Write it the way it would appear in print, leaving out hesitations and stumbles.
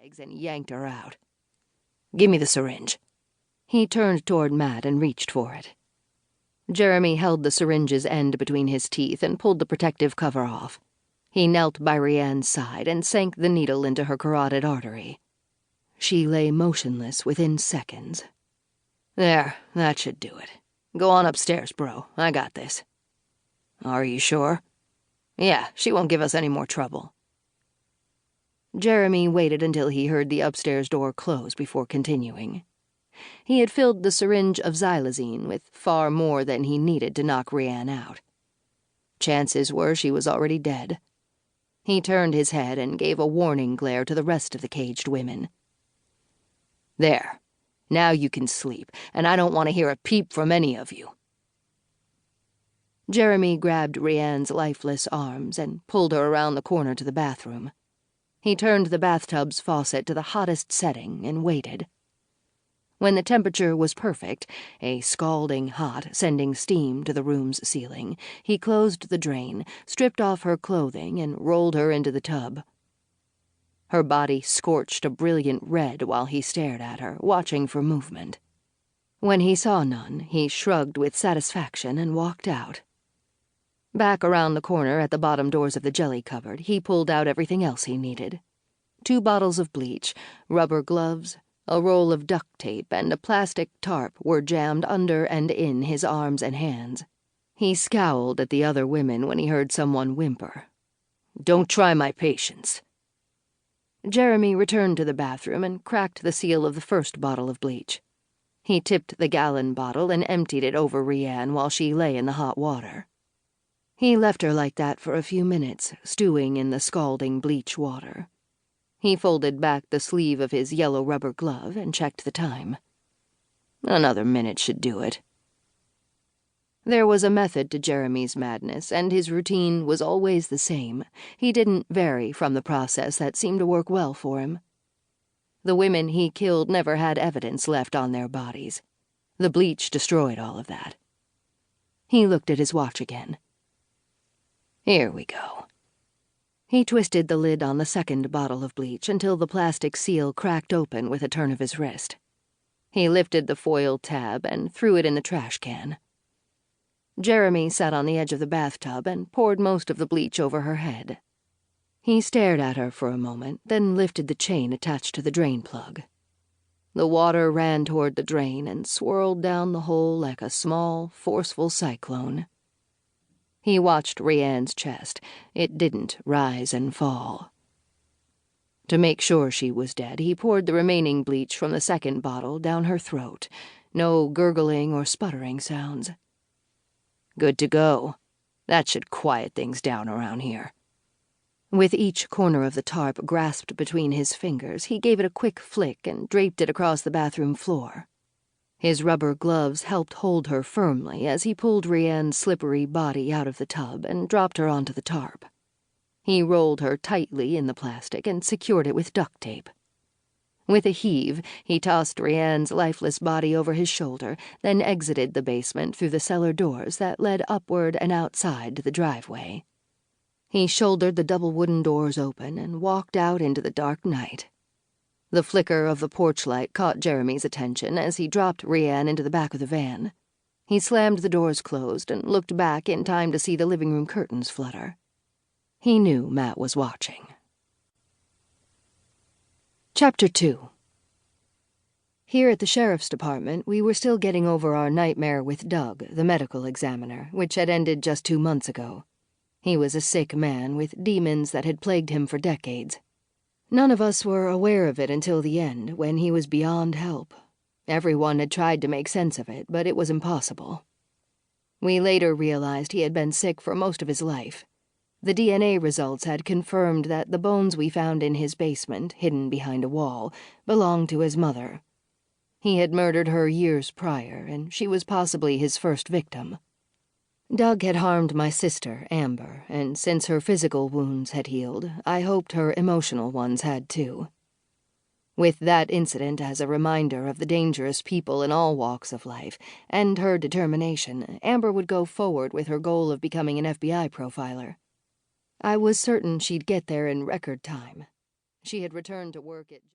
legs and yanked her out. "Give me the syringe." He turned toward Matt and reached for it. Jeremy held the syringe's end between his teeth and pulled the protective cover off. He knelt by Rianne's side and sank the needle into her carotid artery. She lay motionless within seconds. "There, that should do it. Go on upstairs, bro. I got this." "Are you sure?" "Yeah, she won't give us any more trouble." Jeremy waited until he heard the upstairs door close before continuing. He had filled the syringe of xylazine with far more than he needed to knock Rianne out. Chances were she was already dead. He turned his head and gave a warning glare to the rest of the caged women. "There. Now you can sleep, and I don't want to hear a peep from any of you." Jeremy grabbed Rianne's lifeless arms and pulled her around the corner to the bathroom. He turned the bathtub's faucet to the hottest setting and waited. When the temperature was perfect, a scalding hot, sending steam to the room's ceiling, he closed the drain, stripped off her clothing, and rolled her into the tub. Her body scorched a brilliant red while he stared at her, watching for movement. When he saw none, he shrugged with satisfaction and walked out. Back around the corner at the bottom doors of the jelly cupboard, he pulled out everything else he needed. 2 bottles of bleach, rubber gloves, a roll of duct tape, and a plastic tarp were jammed under and in his arms and hands. He scowled at the other women when he heard someone whimper. "Don't try my patience." Jeremy returned to the bathroom and cracked the seal of the first bottle of bleach. He tipped the gallon bottle and emptied it over Rianne while she lay in the hot water. He left her like that for a few minutes, stewing in the scalding bleach water. He folded back the sleeve of his yellow rubber glove and checked the time. Another minute should do it. There was a method to Jeremy's madness, and his routine was always the same. He didn't vary from the process that seemed to work well for him. The women he killed never had evidence left on their bodies. The bleach destroyed all of that. He looked at his watch again. Here we go. He twisted the lid on the second bottle of bleach until the plastic seal cracked open with a turn of his wrist. He lifted the foil tab and threw it in the trash can. Jeremy sat on the edge of the bathtub and poured most of the bleach over her head. He stared at her for a moment, then lifted the chain attached to the drain plug. The water ran toward the drain and swirled down the hole like a small, forceful cyclone. He watched Rianne's chest. It didn't rise and fall. To make sure she was dead, he poured the remaining bleach from the second bottle down her throat. No gurgling or sputtering sounds. Good to go. That should quiet things down around here. With each corner of the tarp grasped between his fingers, he gave it a quick flick and draped it across the bathroom floor. His rubber gloves helped hold her firmly as he pulled Rianne's slippery body out of the tub and dropped her onto the tarp. He rolled her tightly in the plastic and secured it with duct tape. With a heave, he tossed Rianne's lifeless body over his shoulder, then exited the basement through the cellar doors that led upward and outside to the driveway. He shouldered the double wooden doors open and walked out into the dark night. The flicker of the porch light caught Jeremy's attention as he dropped Rianne into the back of the van. He slammed the doors closed and looked back in time to see the living room curtains flutter. He knew Matt was watching. Chapter 2. Here at the sheriff's department, we were still getting over our nightmare with Doug, the medical examiner, which had ended just 2 months ago. He was a sick man with demons that had plagued him for decades. None of us were aware of it until the end, when he was beyond help. Everyone had tried to make sense of it, but it was impossible. We later realized he had been sick for most of his life. The DNA results had confirmed that the bones we found in his basement, hidden behind a wall, belonged to his mother. He had murdered her years prior, and she was possibly his first victim. Doug had harmed my sister, Amber, and since her physical wounds had healed, I hoped her emotional ones had too. With that incident as a reminder of the dangerous people in all walks of life, and her determination, Amber would go forward with her goal of becoming an FBI profiler. I was certain she'd get there in record time. She had returned to work at